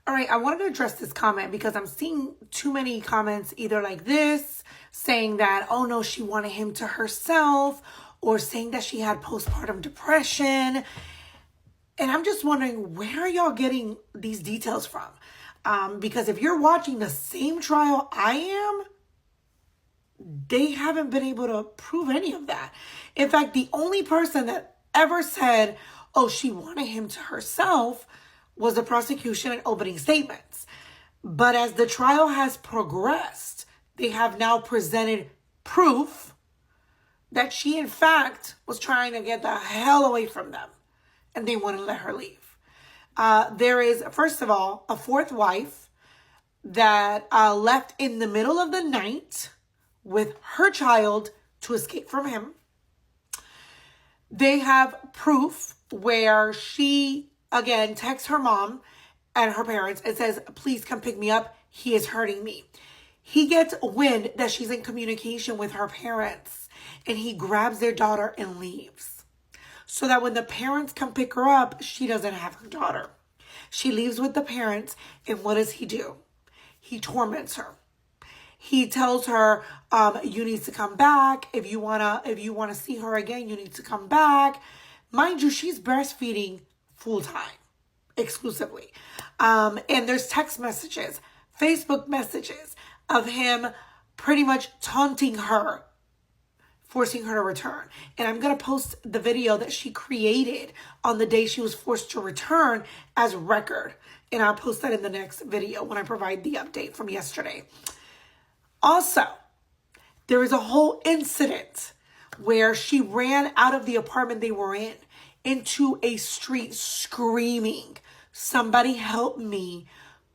All right, I wanted to address this comment because I'm seeing too many comments either like this, saying that, oh no, she wanted him to herself, or saying that she had postpartum depression. And I'm just wondering, where are y'all getting these details from? Because if you're watching the same trial I am, they haven't been able to prove any of that. In fact, the only person that ever said, oh, she wanted him to herself was the prosecution in opening statements. But as the trial has progressed, they have now presented proof that she, in fact, was trying to get the hell away from them, and they wouldn't let her leave. There is, first of all, a fourth wife that left in the middle of the night with her child to escape from him. They have proof where she, again, texts her mom and her parents and says, please come pick me up. He is hurting me. He gets wind that she's in communication with her parents, and he grabs their daughter and leaves. So that when the parents come pick her up, she doesn't have her daughter. She leaves with the parents, and what does he do? He torments her. He tells her, you need to come back. If you wanna see her again, you need to come back. Mind you, she's breastfeeding full time, exclusively. And there's text messages, Facebook messages of him pretty much taunting her, forcing her to return. And I'm going to post the video that she created on the day she was forced to return as record. And I'll post that in the next video when I provide the update from yesterday. Also, there is a whole incident where she ran out of the apartment they were in into a street screaming, somebody help me,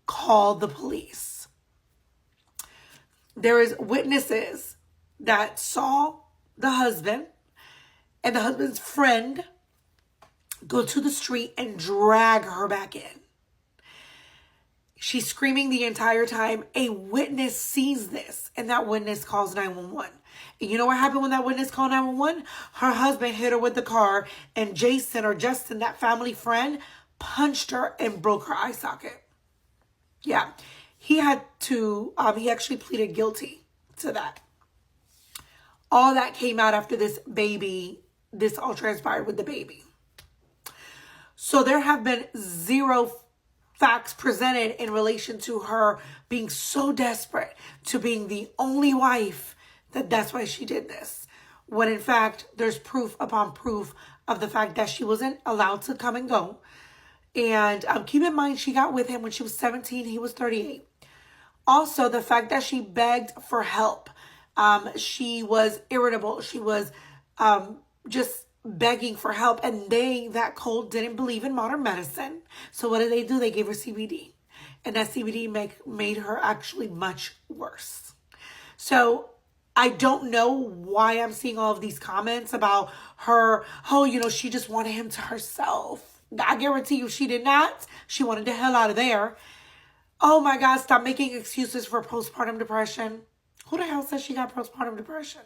call the police. There is witnesses that saw the husband and the husband's friend go to the street and drag her back in. She's screaming the entire time. A witness sees this, and that witness calls 911. And you know what happened when that witness called 911? Her husband hit her with the car, and Jason or Justin, that family friend, punched her and broke her eye socket. Yeah, he actually pleaded guilty to that. All that came out after this all transpired with the baby. So there have been zero facts presented in relation to her being so desperate to being the only wife that's why she did this. When in fact, there's proof upon proof of the fact that she wasn't allowed to come and go. And keep in mind, she got with him when she was 17. He was 38. Also, the fact that she begged for help. She was irritable. She was just begging for help. And that cult didn't believe in modern medicine. So what did they do? They gave her CBD. And that CBD made her actually much worse. So I don't know why I'm seeing all of these comments about her. Oh, she just wanted him to herself. I guarantee you she did not. She wanted the hell out of there. Oh my God, stop making excuses for postpartum depression. Who the hell says she got postpartum depression?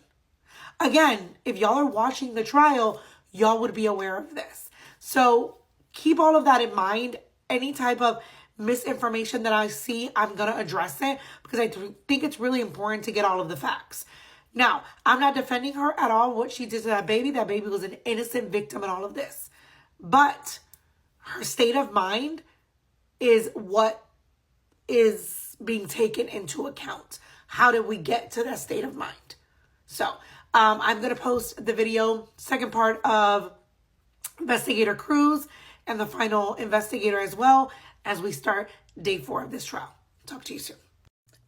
Again, if y'all are watching the trial, y'all would be aware of this. So keep all of that in mind. Any type of misinformation that I see, I'm going to address it because I think it's really important to get all of the facts. Now, I'm not defending her at all, what she did to that baby. That baby was an innocent victim in all of this. But her state of mind is what is being taken into account. How did we get to that state of mind? So I'm going to post the video, second part of Investigator Cruz and the final investigator as well as we start day 4 of this trial. Talk to you soon.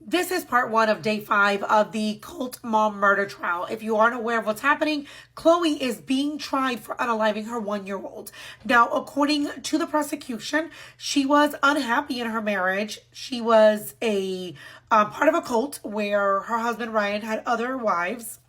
This is part 1 of day 5 of the cult mom murder trial. If you aren't aware of what's happening, Chloe is being tried for unaliving her 1-year-old. Now, according to the prosecution, she was unhappy in her marriage. She was a part of a cult where her husband, Ryan, had other wives.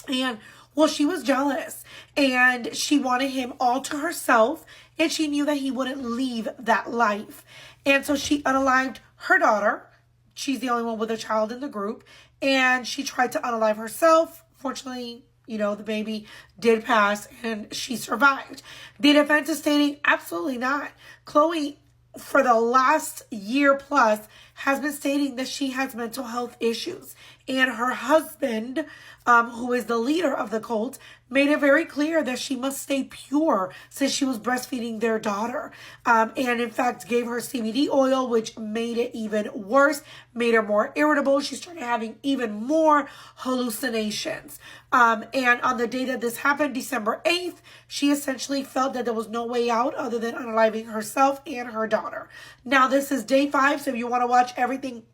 And, well, she was jealous. And she wanted him all to herself. And she knew that he wouldn't leave that life. And so she unalived her daughter. She's the only one with a child in the group. And she tried to unalive herself. Fortunately, the baby did pass and she survived. The defense is stating absolutely not. Chloe for the last year plus has been stating that she has mental health issues. And her husband, who is the leader of the cult, made it very clear that she must stay pure since she was breastfeeding their daughter. And in fact, gave her CBD oil, which made it even worse, made her more irritable. She started having even more hallucinations. And on the day that this happened, December 8th, she essentially felt that there was no way out other than unaliving herself and her daughter. Now, this is day 5, so if you want to watch everything,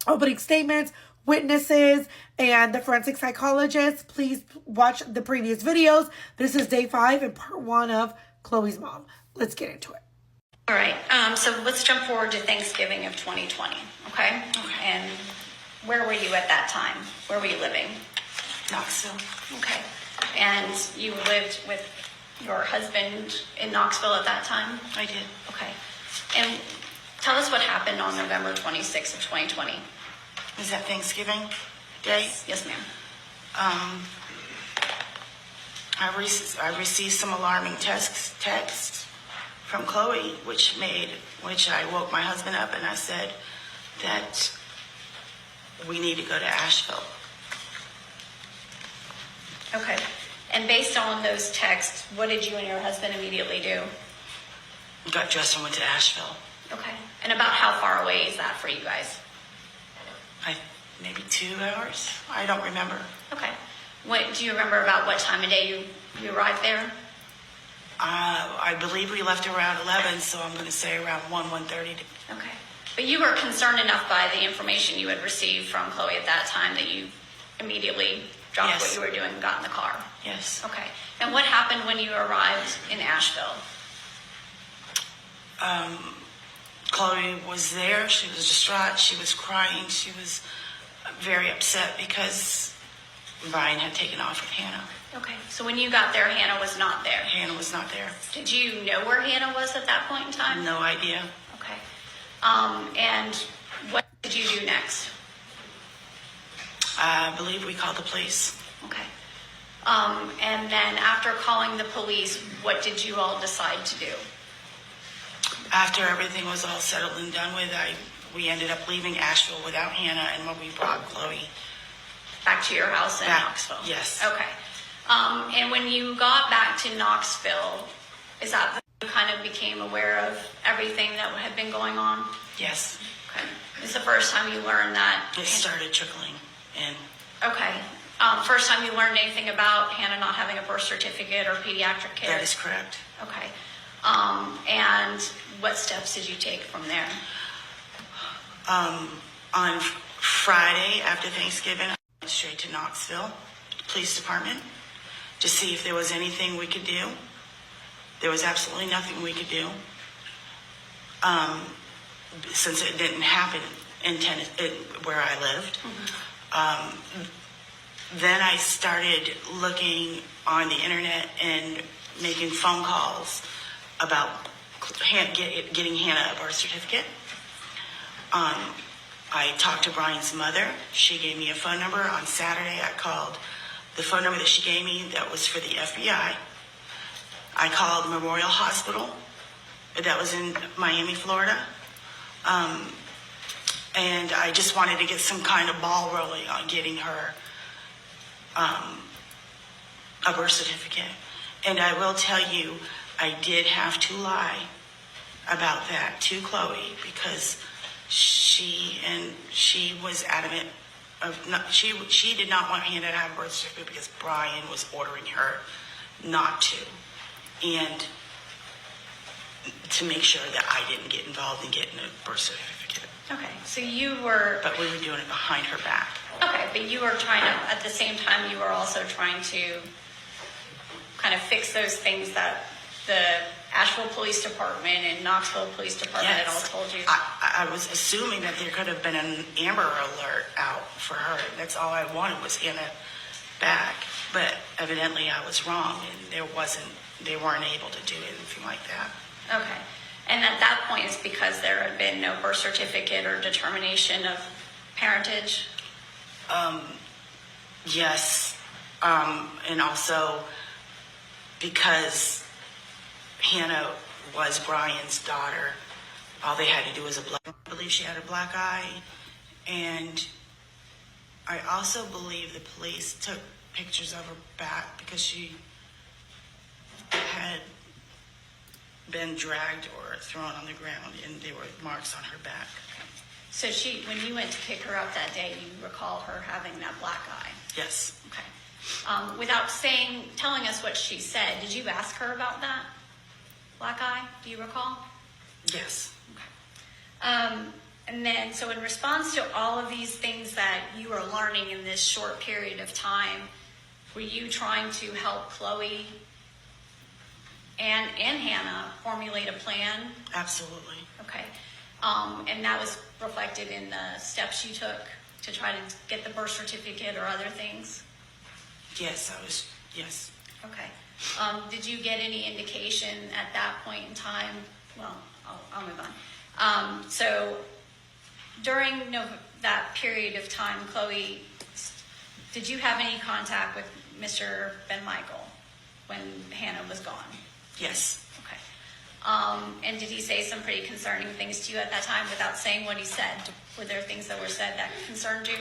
opening statements, witnesses, and the forensic psychologist, please watch the previous videos. This is day 5 and part 1 of Chloe's mom. Let's get into it. All right, so let's jump forward to Thanksgiving of 2020, okay? And where were you at that time? Where were you living? Knoxville. Okay. And you lived with your husband in Knoxville at that time? I did. Okay. And tell us what happened on November 26th of 2020. Was that Thanksgiving Day? Yes, ma'am. I received some alarming texts from Chloe, which I woke my husband up and I said that we need to go to Asheville. Okay. And based on those texts, what did you and your husband immediately do? Got dressed and went to Asheville. Okay. And about how far away is that for you guys? Maybe 2 hours. I don't remember. Okay. What do you remember about what time of day you arrived there? I believe we left around 11, so I'm going to say around 1:30. Okay. But you were concerned enough by the information you had received from Chloe at that time that you immediately dropped Yes. what you were doing and got in the car? Yes. Okay. And what happened when you arrived in Asheville? Chloe was there. She was distraught. She was crying. She was very upset because Brian had taken off with Hannah. Okay. So when you got there, Hannah was not there. Hannah was not there. Did you know where Hannah was at that point in time? No idea. Okay. And what did you do next? I believe we called the police. Okay. And then after calling the police, what did you all decide to do? After everything was all settled and done with, we ended up leaving Asheville without Hannah, and when we brought Chloe Back to your house in back. Knoxville? Yes. Okay. And when you got back to Knoxville, is that when you kind of became aware of everything that had been going on? Yes. Okay. It's the first time you learned that? It started trickling in. Okay. First time you learned anything about Hannah not having a birth certificate or pediatric care? That is correct. Okay. And what steps did you take from there? On Friday after Thanksgiving, I went straight to Knoxville Police Department to see if there was anything we could do. There was absolutely nothing we could do. Since it didn't happen in Tennessee, where I lived. Mm-hmm. Then I started looking on the internet and making phone calls about getting Hannah a birth certificate. I talked to Brian's mother. She gave me a phone number. On Saturday, I called the phone number that she gave me that was for the FBI. I called Memorial Hospital that was in Miami, Florida. And I just wanted to get some kind of ball rolling on getting her a birth certificate. And I will tell you, I did have to lie about that to Chloe because she was adamant of not, she did not want Hannah to have a birth certificate because Brian was ordering her not to, and to make sure that I didn't get involved in getting a birth certificate. Okay, so you were... But we were doing it behind her back. Okay, but you were trying to, at the same time, you were also trying to kind of fix those things that the Asheville Police Department and Knoxville Police Department had all told you. I was assuming that there could have been an Amber Alert out for her. That's all I wanted was Hannah back. But evidently I was wrong, and they weren't able to do anything like that. Okay. And at that point, it's because there had been no birth certificate or determination of parentage? Yes. And also because Hannah was Brian's daughter, all they had to do was I believe she had a black eye. And I also believe the police took pictures of her back because she had been dragged or thrown on the ground, and there were marks on her back. So when you went to pick her up that day, you recall her having that black eye? Yes. Okay. Without telling us what she said, did you ask her about that black eye? Do you recall? Yes. Okay. And then, so in response to all of these things that you are learning in this short period of time, were you trying to help Chloe and Hannah formulate a plan? Absolutely. Okay. And that was reflected in the steps you took to try to get the birth certificate or other things? Yes, yes. Okay. Did you get any indication at that point in time? Well, I'll move on. So during that period of time, Chloe, did you have any contact with Mr. Ben Michael when Hannah was gone? Yes. Okay. And did he say some pretty concerning things to you at that time without saying what he said? Were there things that were said that concerned you?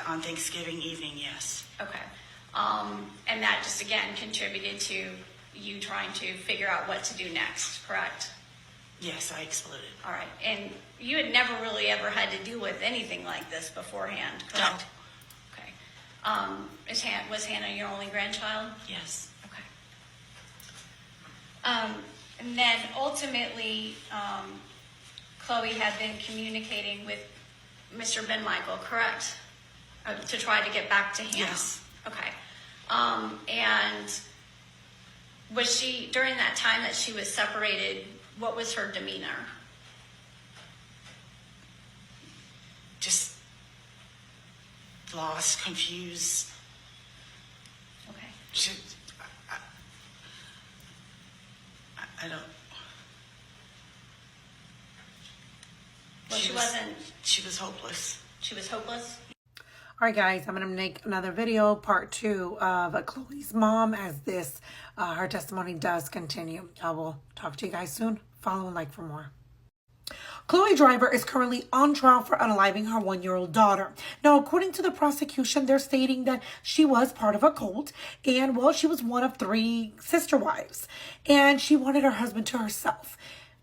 On Thanksgiving evening, yes. Okay. And that just, again, contributed to you trying to figure out what to do next, correct? Yes, I exploded. All right. And you had never really ever had to deal with anything like this beforehand, correct? No. Okay. Was Hannah your only grandchild? Yes. Okay. And then ultimately, Chloe had been communicating with Mr. Ben Michael, correct? To try to get back to Hannah? Yes. Okay. And was she, during that time that she was separated, what was her demeanor? Just lost, confused. Okay. I don't. Well, she wasn't. She was hopeless. She was hopeless? All right, guys, I'm going to make another video, part 2 of Chloe's mom, as this, her testimony does continue. I will talk to you guys soon. Follow and like for more. Chloe Driver is currently on trial for unaliving her 1-year-old daughter. Now, according to the prosecution, they're stating that she was part of a cult, and, well, she was one of 3 sister wives, and she wanted her husband to herself.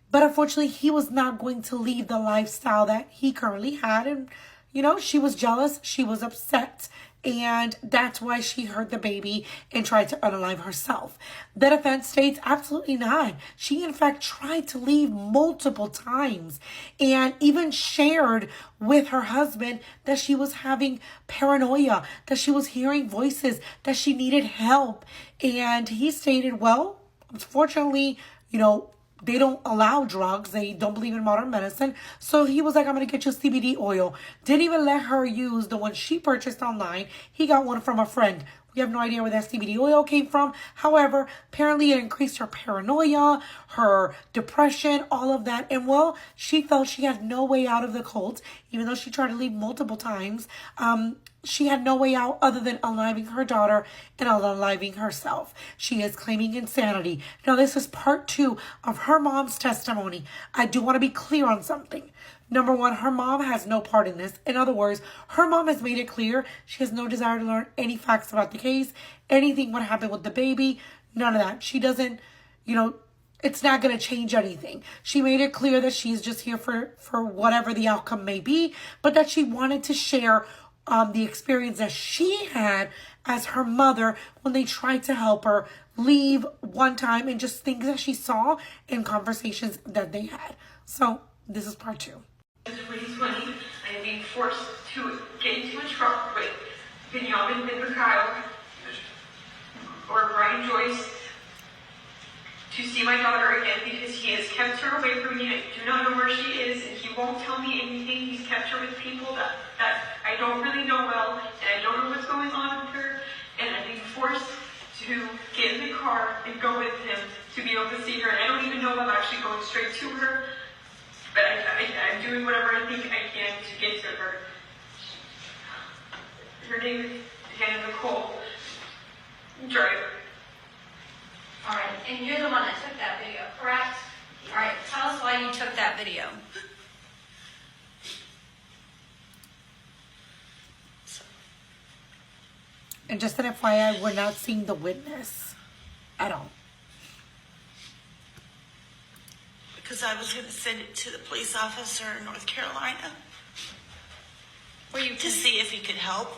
But unfortunately, he was not going to leave the lifestyle that he currently had, and you know, she was jealous, she was upset, and that's why she hurt the baby and tried to unalive herself. The defense states absolutely not. She, in fact, tried to leave multiple times and even shared with her husband that she was having paranoia, that she was hearing voices, that she needed help. And he stated, well, unfortunately, you know, they don't allow drugs. They don't believe in modern medicine. So he was like, I'm going to get you CBD oil. Didn't even let her use the one she purchased online. He got one from a friend. We have no idea where that CBD oil came from. However, apparently it increased her paranoia, her depression, all of that. And well, she felt she had no way out of the cult, even though she tried to leave multiple times. She had no way out other than unaliving her daughter and unaliving herself. She is claiming insanity. Now, this is part 2 of her mom's testimony. I do want to be clear on something. Number 1, her mom has no part in this. In other words, her mom has made it clear she has no desire to learn any facts about the case, anything what happened with the baby, none of that. She doesn't, you know, it's not going to change anything. She made it clear that she's just here for whatever the outcome may be, but that she wanted to share the experience that she had as her mother when they tried to help her leave one time, and just things that she saw in conversations that they had. So this is part 2. In 2020, I'm being forced to get into a truck with Benjamin Mikhail or Brian Joyce to see my daughter again, because he has kept her away from me. I do not know where she is, and he won't tell me anything. He's kept her with people that I don't really know well, and I don't know what's going on with her, and I'm being forced to get in the car and go with him to be able to see her. And I don't even know if I'm actually going straight to her, but I'm doing whatever I think I can to get to her. Her name is Hannah Nicole Driver. All right. And you're the one that took that video, correct? All right, tell us why you took that video. And just an FYI, we're not seeing the witness at all. Because I was going to send it to the police officer in North Carolina Were you to see if he could help.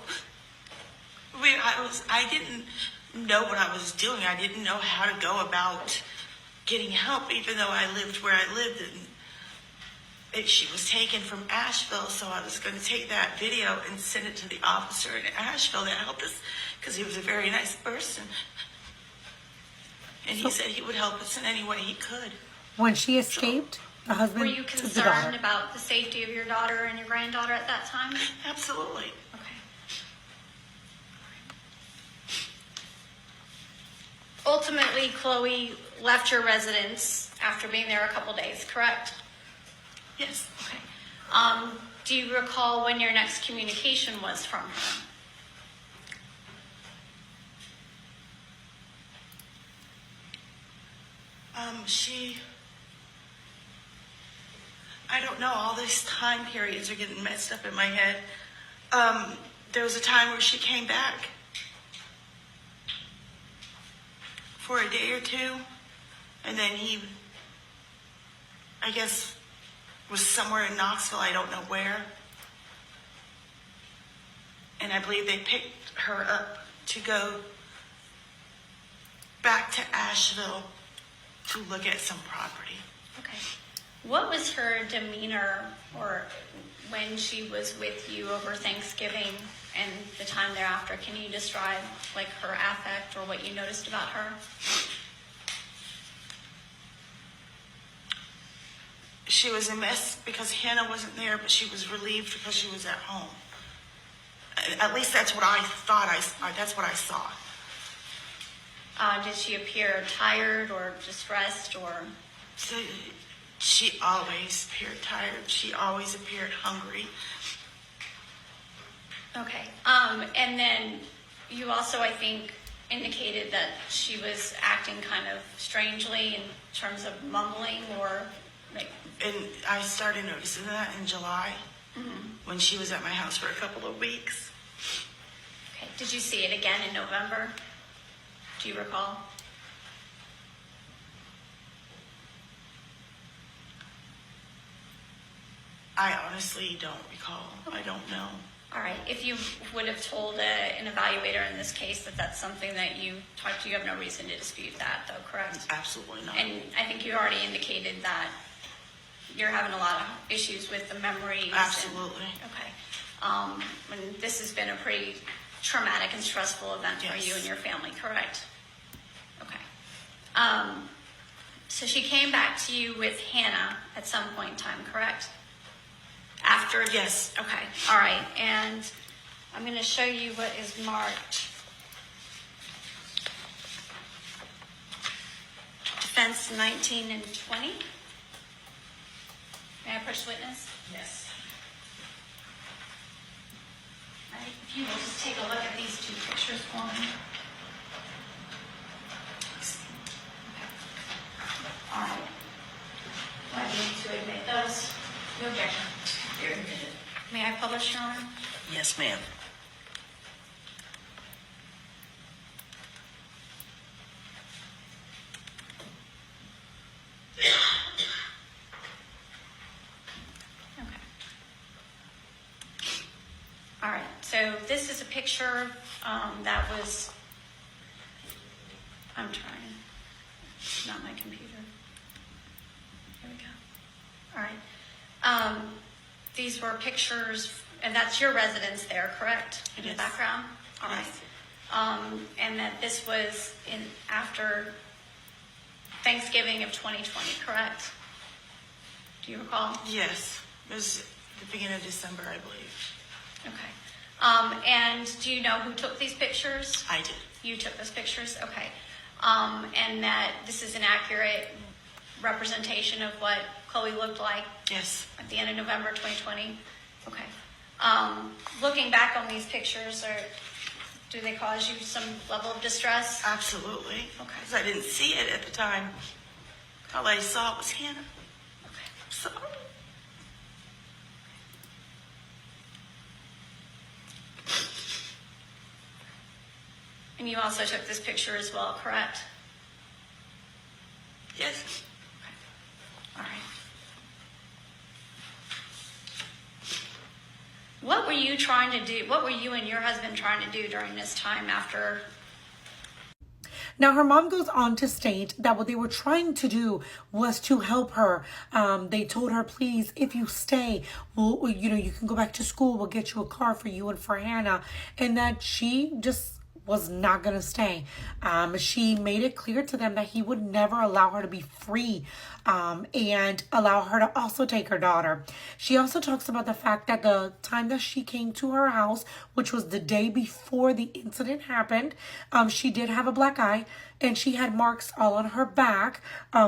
I didn't know what I was doing. I didn't know how to go about getting help, even though I lived where I lived. And she was taken from Asheville, so I was going to take that video and send it to the officer in Asheville that helped us, because he was a very nice person. And he said he would help us in any way he could. When she escaped, the husband Were you took the concerned daughter. about the safety of your daughter and your granddaughter at that time? Absolutely. Okay. Ultimately, Chloe left your residence after being there a couple days, correct? Yes. Okay. Do you recall when your next communication was from her? I don't know, all these time periods are getting messed up in my head. There was a time where she came back for a day or two, and then he, I guess, was somewhere in Knoxville, I don't know where. And I believe they picked her up to go back to Asheville to look at some property. Okay. What was her demeanor or when she was with you over Thanksgiving and the time thereafter? Can you describe like her affect or what you noticed about her? She was a mess because Hannah wasn't there, but she was relieved because she was at home. At least that's what I thought. That's what I saw. Did she appear tired or distressed or? So she always appeared tired. She always appeared hungry. Okay. And then you also, I think, indicated that she was acting kind of strangely in terms of mumbling or like. And I started noticing that in July when she was at my house for a couple of weeks. Okay. Did you see it again in November? Do you recall? I honestly don't recall. I don't know. All right. If you would have told an evaluator in this case that that's something that you talked to, you have no reason to dispute that, though, correct? Absolutely not. And I think you already indicated that you're having a lot of issues with the memories. Absolutely. Okay. And this has been a pretty traumatic and stressful event for Yes. you and your family, correct? Okay. So she came back to you with Hannah at some point in time, correct? After? Yes. Okay. All right. And I'm going to show you what is marked. Defense 19 and 20. May I approach the witness? Yes. All right. If you will just take a look at these two pictures for me. Okay. All right. Do I need to admit those? No objection. You're admitted. May I publish, Your Honor? Yes, ma'am. Okay. All right. So this is a picture that was. I'm trying. It's not my computer. Here we go. All right. These were pictures, and that's your residence there, correct? In the Yes. background? All right. Yes. And that this was in after Thanksgiving of 2020, correct? Do you recall? Yes. It was the beginning of December, I believe. Okay. And do you know who took these pictures? I did. You took those pictures? Okay. And that this is an accurate representation of what Chloe looked like Yes. at the end of November 2020? Okay. Looking back on these pictures, do they cause you some level of distress? Absolutely. Okay. Because I didn't see it at the time. All I saw was Hannah. I'm sorry. And you also took this picture as well, correct? Yes. All right. What were you trying to do? What were you and your husband trying to do during this time after? Now, her mom goes on to state that what they were trying to do was to help her. They told her, please, if you stay, you can go back to school. We'll get you a car for you and for Hannah. And that she just was not going to stay. She made it clear to them that he would never allow her to be free and allow her to also take her daughter. She also talks about the fact that the time that she came to her house, which was the day before the incident happened, she did have a black eye and she had marks all on her back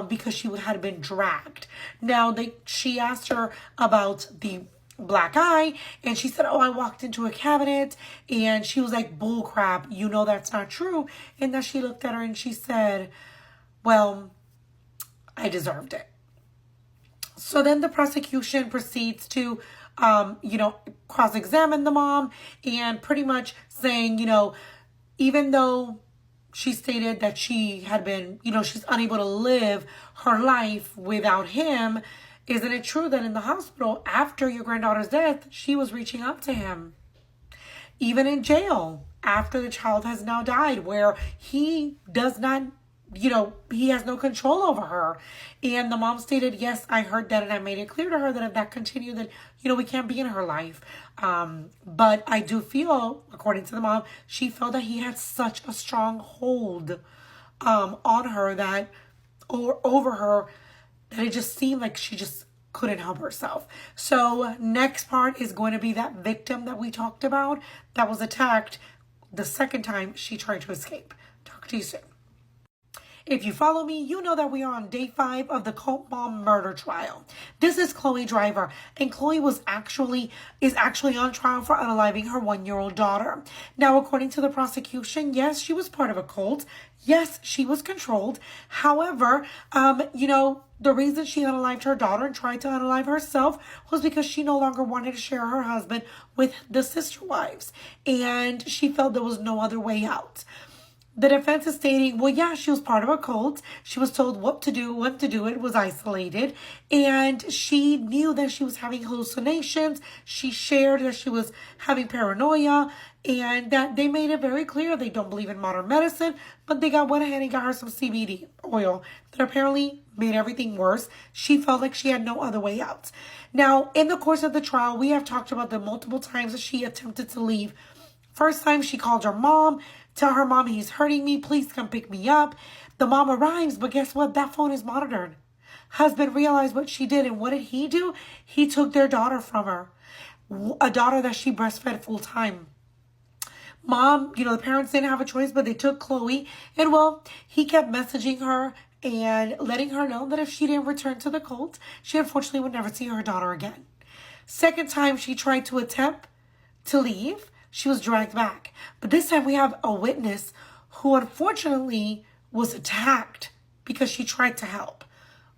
because she had been dragged. Now, she asked her about the black eye and she said, oh, I walked into a cabinet, and she was like, bull crap, that's not true. And then she looked at her and she said, well, I deserved it. So then the prosecution proceeds to cross-examine the mom and pretty much saying, even though she stated that she had been, she's unable to live her life without him, isn't it true that in the hospital, after your granddaughter's death, she was reaching out to him? Even in jail, after the child has now died, where he does not, he has no control over her. And the mom stated, yes, I heard that, and I made it clear to her that if that continued, that, we can't be in her life. But I do feel, according to the mom, she felt that he had such a strong hold on her that, or over her, that it just seemed like she just couldn't help herself. So next part is going to be that victim that we talked about that was attacked the second time she tried to escape. Talk to you soon. If you follow me, you know that we are on day 5 of the cult mom murder trial. This is Chloe Driver, and Chloe is actually on trial for unaliving her 1-year-old daughter. Now, according to the prosecution, yes, she was part of a cult. Yes, she was controlled. However, the reason she unalived her daughter and tried to unalive herself was because she no longer wanted to share her husband with the sister wives, and she felt there was no other way out. The defense is stating, well, yeah, she was part of a cult. She was told what to do, when to do it, was isolated. And she knew that she was having hallucinations. She shared that she was having paranoia, and that they made it very clear they don't believe in modern medicine, but they went ahead and got her some CBD oil that apparently made everything worse. She felt like she had no other way out. Now, in the course of the trial, we have talked about the multiple times that she attempted to leave. First time, she called her mom, tell her mom, he's hurting me, please come pick me up. The mom arrives, but guess what? That phone is monitored. Husband realized what she did, and what did he do? He took their daughter from her, a daughter that she breastfed full time. Mom, the parents didn't have a choice, but they took Chloe, and well, he kept messaging her and letting her know that if she didn't return to the cult, she unfortunately would never see her daughter again. Second time she tried to attempt to leave, she was dragged back. But this time we have a witness who unfortunately was attacked because she tried to help.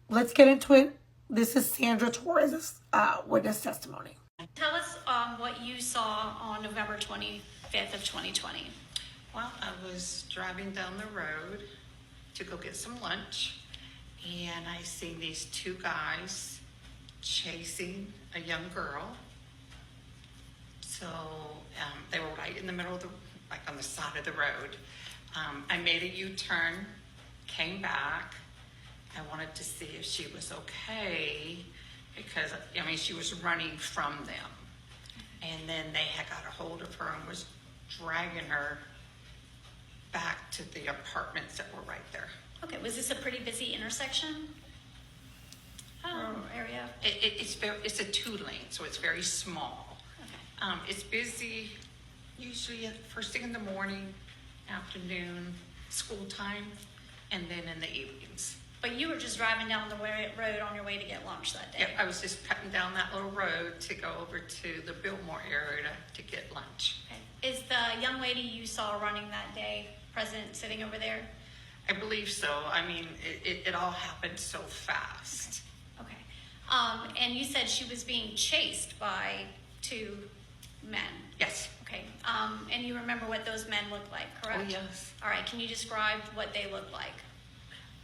Let's get into it. This is Sandra Torres' witness testimony. Tell us what you saw on November 25th of 2020. Well, I was driving down the road to go get some lunch, and I see these 2 guys chasing a young girl. So they were right in the middle of on the side of the road. I made a U-turn, came back. I wanted to see if she was okay because, she was running from them. And then they had got a hold of her and was dragging her back to the apartments that were right there. Okay, was this a pretty busy intersection? Area? It's a 2-lane, so it's very small. Okay. It's busy usually at first thing in the morning, afternoon, school time, and then in the evenings. But you were just driving down the road on your way to get lunch that day. Yep, I was just cutting down that little road to go over to the Biltmore area to get lunch. Okay. Is the young lady you saw running that day present, sitting over there? I believe so. I mean, it all happened so fast. Okay. And you said she was being chased by two men. Yes. Okay. And you remember what those men looked like, correct? Oh, yes. All right. Can you describe what they looked like?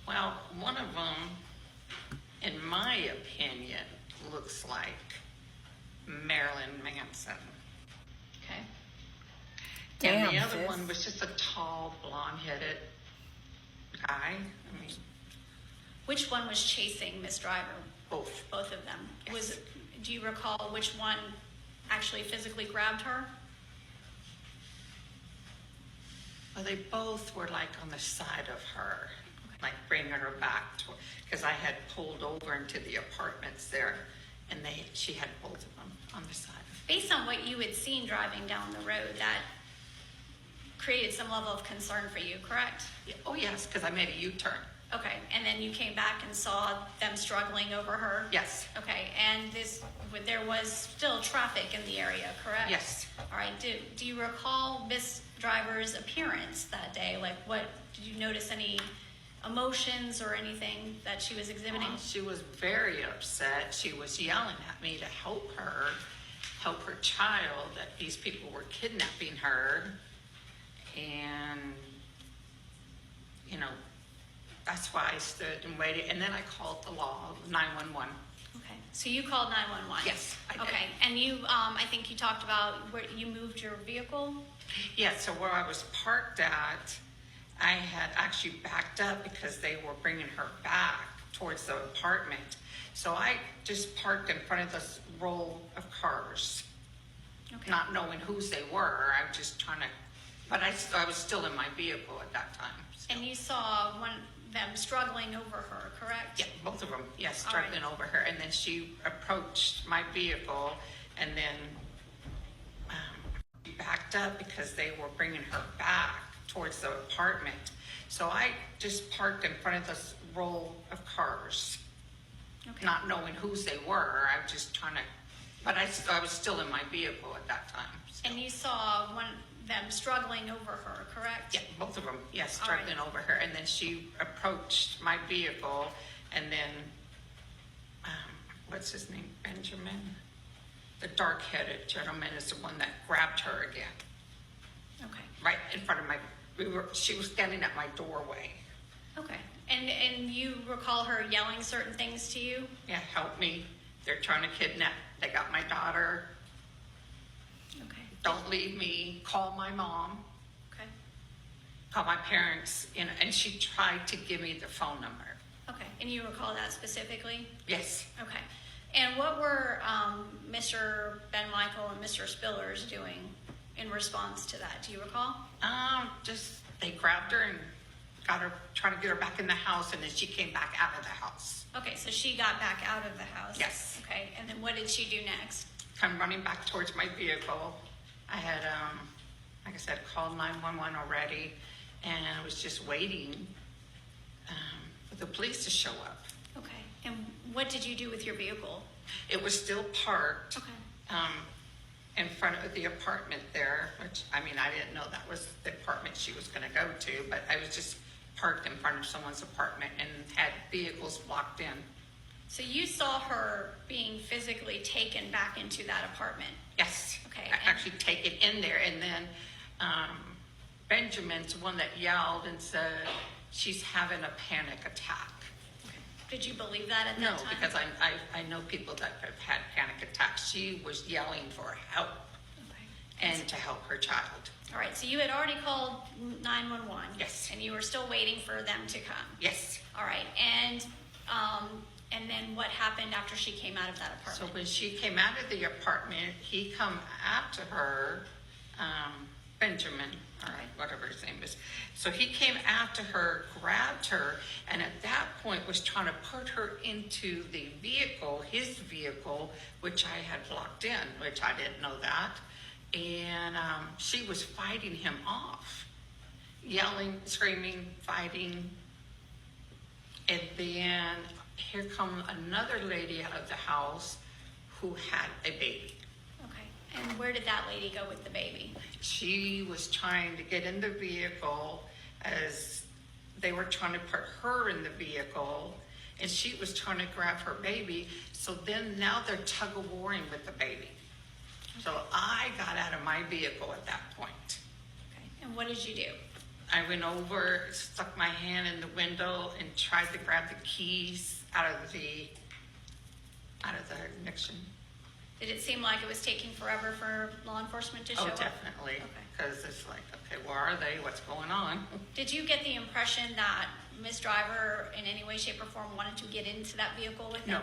Well, one of them, in my opinion, looks like Marilyn Manson. Okay. And the Damn, other sis. one was just a tall, blonde-headed guy. I mean, Which one was chasing Miss Driver? both. Both of them. Yes. Do you recall which one actually physically grabbed her? Well, they both were like on the side of her, like bringing her back because I had pulled over into the apartments there, and she had both of them on the side. Based on what you had seen driving down the road, that created some level of concern for you, correct? Yeah, oh yes, because I made a U-turn. Okay, and then you came back and saw them struggling over her? Yes. Okay, and there was still traffic in the area, correct? Yes. All right, do you recall Miss Driver's appearance that day? Like, did you notice any emotions or anything that she was exhibiting? She was very upset. She was yelling at me to help her child, that these people were kidnapping her. And, that's why I stood and waited. And then I called the law, 911. Okay, so you called 911? Yes, I did. Okay, and you, I think you talked about where you moved your vehicle? Yeah, so where I was parked at, I had actually backed up because they were bringing her back towards the apartment. So I just parked in front of this row of cars, Okay. not knowing whose they were. I was just trying to, but I was still in my vehicle at that time. So. And you saw them struggling over her, correct? Yeah, both of them, yes, All right. struggling over her. And then she approached my vehicle and then backed up because they were bringing her back towards the apartment. So I just parked in front of this row of cars, Okay. not knowing whose they were. I was just trying to, but I was still in my vehicle at that time. So. And you saw them struggling over her, correct? Yeah, both of them, yes, All right. struggling over her. And then she approached my vehicle and then, what's his name, Benjamin? The dark-headed gentleman is the one that grabbed her again, Okay. right in front of she was standing at my doorway. Okay. And you recall her yelling certain things to you? Yeah, help me. They're trying to kidnap. They got my daughter. Okay. Don't leave me. Call my mom. Okay. Call my parents. And she tried to give me the phone number. Okay. And you recall that specifically? Yes. Okay. And what were Mr. Ben Michael and Mr. Spillers doing in response to that? Do you recall? Just they grabbed her and got her, trying to get her back in the house, and then she came back out of the house. Okay, so she got back out of the house. Yes. Okay, and then what did she do next? Come running back towards my vehicle. I had, like I said, called 911 already, and I was just waiting for the police to show up. Okay, and what did you do with your vehicle? It was still parked. Okay. In front of the apartment there, which, I mean, I didn't know that was the apartment she was going to go to, but I was just parked in front of someone's apartment and had vehicles blocked in. So you saw her being physically taken back into that apartment? Yes. Okay, I actually taken in there, and then Benjamin's the one that yelled and said she's having a panic attack. Did you believe that at that No, time? because I know people that have had panic attacks. She was yelling for help Okay. and to help her child. All right, so you had already called 911. Yes. And you were still waiting for them to come. Yes. All right, and then what happened after she came out of that So apartment? when she came out of the apartment, he come after her, Benjamin, or whatever his name is. So he came after her, grabbed her, and at that point was trying to put her into the vehicle, his vehicle, which I had blocked in, which I didn't know that. And she was fighting him off, yelling, screaming, fighting. And then here come another lady out of the house who had a baby. Okay, and where did that lady go with the baby? She was trying to get in the vehicle as they were trying to put her in the vehicle, and she was trying to grab her baby. So then now they're tug of warring with the baby. So I got out of my vehicle at that point. Okay. And what did you do? I went over, stuck my hand in the window, and tried to grab the keys out of the ignition. Did it seem like it was taking forever for law enforcement to show Oh, up? definitely. Okay. Because it's like, okay, where are they? What's going on? Did you get the impression that Ms. Driver in any way, shape, or form wanted to get into that vehicle with him? No.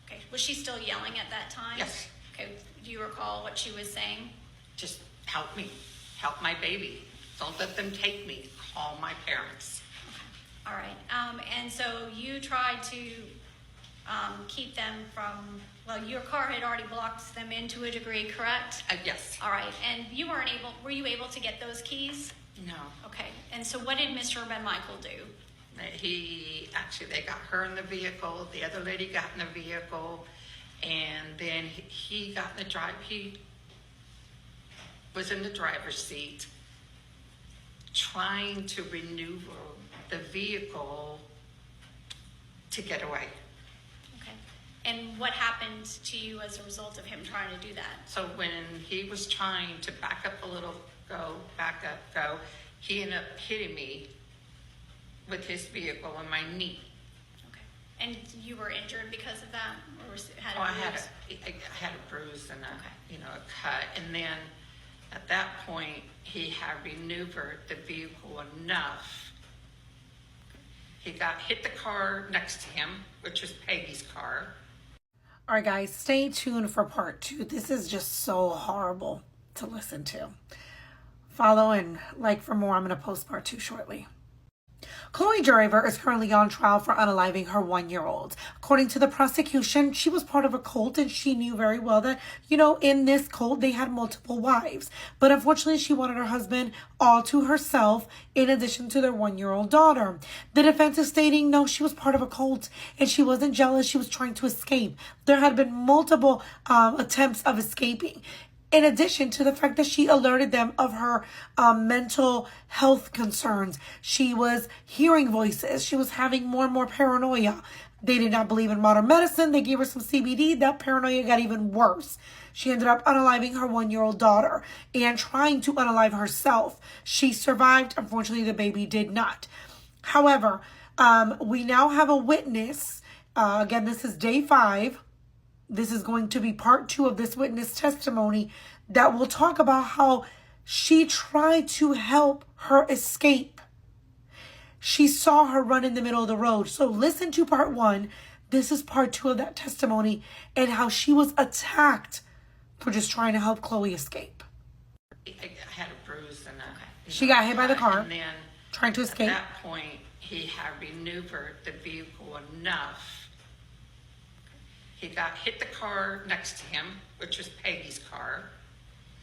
Okay. Was she still yelling at that time? Yes. Okay. Do you recall what she was saying? Just help me. Help my baby. Don't let them take me. Call my parents. All right. And so you tried to keep them from, well, your car had already blocked them in to a degree, correct? Yes. All right. And were you able to get those keys? No. Okay. And so what did Mr. Ben Michael do? They got her in the vehicle. The other lady got in the vehicle. And then he got in the he was in the driver's seat trying to maneuver the vehicle to get away. Okay. And what happened to you as a result of him trying to do that? So when he was trying to back up a little, back up, go, he ended up hitting me with his vehicle on my knee. Okay. And you were injured because of that? Or had I bruise? had a bruise and Okay. a cut. And then at that point, he had maneuvered the vehicle enough. He hit the car next to him, which was Peggy's car. All right, guys, stay tuned for part 2. This is just so horrible to listen to. Follow and like for more. I'm going to post part 2 shortly. Chloe Driver is currently on trial for unaliving her 1-year-old. According to the prosecution, she was part of a cult and she knew very well that, in this cult, they had multiple wives. But unfortunately, she wanted her husband all to herself in addition to their 1-year-old daughter. The defense is stating, no, she was part of a cult and she wasn't jealous. She was trying to escape. There had been multiple attempts of escaping. In addition to the fact that she alerted them of her mental health concerns. She was hearing voices. She was having more and more paranoia. They did not believe in modern medicine. They gave her some CBD. That paranoia got even worse. She ended up unaliving her 1-year-old daughter and trying to unalive herself. She survived. Unfortunately, the baby did not. However, we now have a witness. Again, this is day 5. This is going to be part 2 of this witness testimony that will talk about how she tried to help her escape. She saw her run in the middle of the road. So listen to part 1. This is part 2 of that testimony and how she was attacked for just trying to help Chloe escape. I had a bruise and She got hit by the car, and then trying to escape. At that point, he had maneuvered the vehicle enough. He hit the car next to him, which was Peggy's car.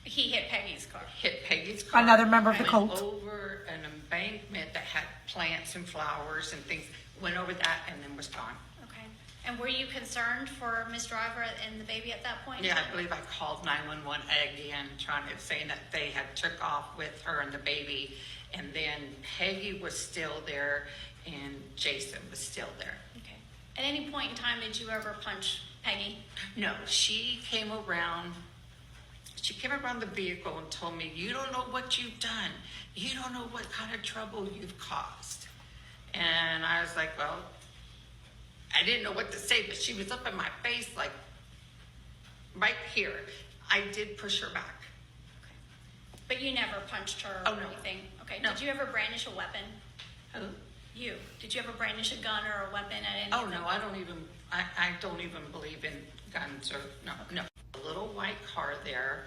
He hit Peggy's car. Hit Peggy's car. Another member of the Went cult. over an embankment that had plants and flowers and things. Went over that and then was gone. Okay. And were you concerned for Ms. Driver and the baby at that point? Yeah, I believe I called 911 again, saying that they had took off with her and the baby, and then Peggy was still there and Jason was still there. Okay. At any point in time, did you ever punch Peggy? No, she came around the vehicle and told me, "You don't know what you've done. You don't know what kind of trouble you've caused." And I was like, well, I didn't know what to say, but she was up in my face, like right here. I did push her back. Okay. But you never punched her Oh, or no. anything? Okay. No. Did you ever brandish a weapon? Who? You. Did you ever brandish a gun or a weapon at any Oh of them? no, I don't even believe in guns or no. A little white car there.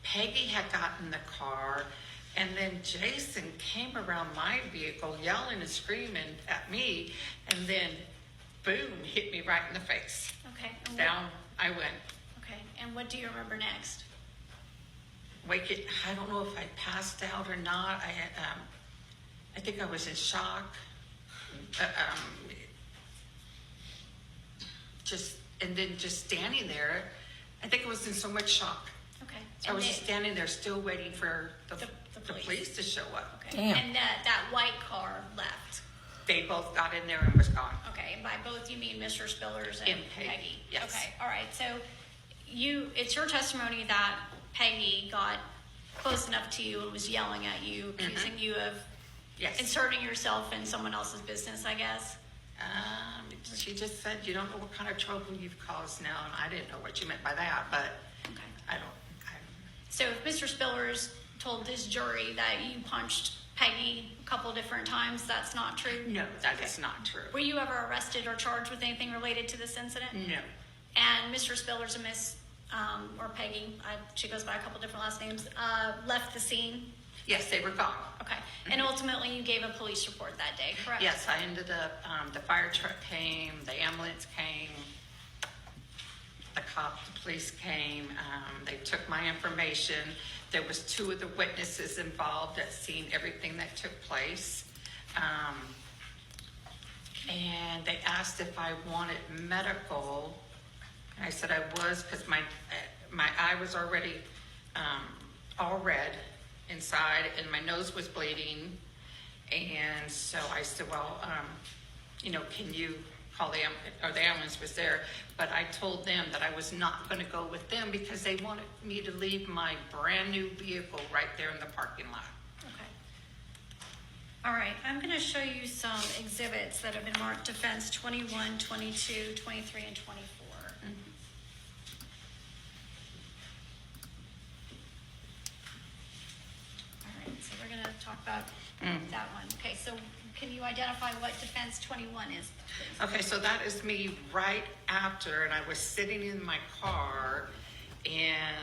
Peggy had gotten in the car, and then Jason came around my vehicle yelling and screaming at me, and then boom, hit me right in the face. Okay. And Down I went. Okay. And what do you remember next? I don't know if I passed out or not. I think I was in shock. Just standing there. I think I was in so much shock. Okay. So I was just standing there still waiting for the the the police to show up. Okay. Damn. And that white car left. They both got in there and was gone. Okay, and by both you mean Mr. Spillers and And Peggy, yes. Okay, all right. So it's your testimony that Peggy got close enough to you and was yelling at you, accusing you of Yes. inserting yourself in someone else's business, I guess. She just said, you don't know what kind of trouble you've caused now, and I didn't know what you meant by that, but Okay. I don't. So if Mr. Spillers told this jury that you punched Peggy a couple different times, that's not true? No, that is not true. Were you ever arrested or charged with anything related to this incident? No. And Mr. Spillers and Miss, or Peggy, she goes by a couple different last names, left the scene? Yes, they were gone. Okay. And ultimately you gave a police report that day, correct? Yes, I ended up, the fire truck came, the ambulance came, the police came, they took my information. There was 2 of the witnesses involved that seen everything that took place. And they asked if I wanted medical. And I said I was, because my eye was already all red inside and my nose was bleeding. And so I said, well, can you call the ambulance was there. But I told them that I was not going to go with them because they wanted me to leave my brand new vehicle right there in the parking lot. Okay. All right, I'm going to show you some exhibits that have been marked defense 21, 22, 23, and 24. All right, so we're going to talk about that one. Okay, so can you identify what defense 21 is, please? Okay, so that is me right after, and I was sitting in my car, and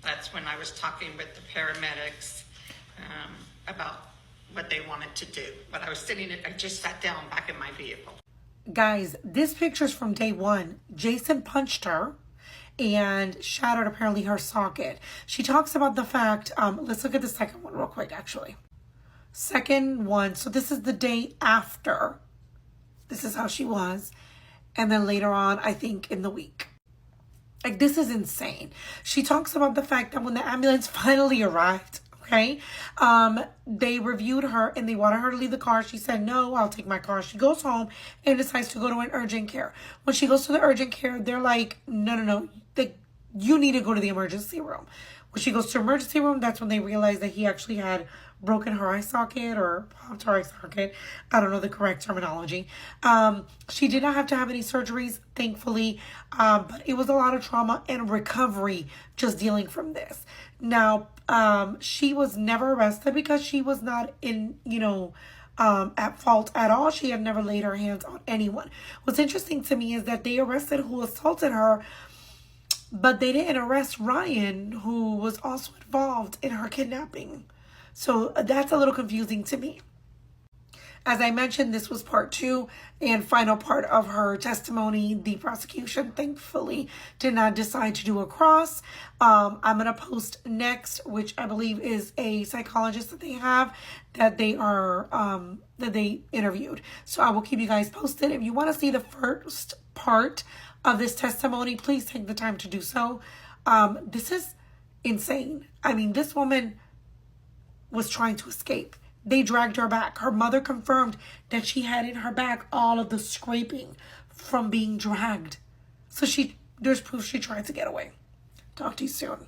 that's when I was talking with the paramedics about what they wanted to do. But I was I just sat down back in my vehicle. Guys, this picture's from day one. Jason punched her and shattered apparently her socket. She talks about the fact, let's look at the second one real quick, actually. Second one, so this is the day after. This is how she was. And then later on, I think in the week. Like, this is insane. She talks about the fact that when the ambulance finally arrived, okay, they reviewed her and they wanted her to leave the car. She said, no, I'll take my car. She goes home and decides to go to an urgent care. When she goes to the urgent care, they're like, no, you need to go to the emergency room. When she goes to emergency room, that's when they realize that he actually had broken her eye socket or popped her eye socket. I don't know the correct terminology. She did not have to have any surgeries, thankfully, but it was a lot of trauma and recovery just dealing from this. Now, she was never arrested because she was not at fault at all. She had never laid her hands on anyone. What's interesting to me is that they arrested who assaulted her, but they didn't arrest Ryan, who was also involved in her kidnapping. So that's a little confusing to me. As I mentioned, this was part 2 and final part of her testimony. The prosecution, thankfully, did not decide to do a cross. I'm going to post next, which I believe is a psychologist that they have, that they interviewed. So I will keep you guys posted. If you want to see the first part of this testimony, please take the time to do so. This is insane. I mean, this woman was trying to escape. They dragged her back. Her mother confirmed that she had in her back all of the scraping from being dragged. So there's proof she tried to get away. Talk to you soon.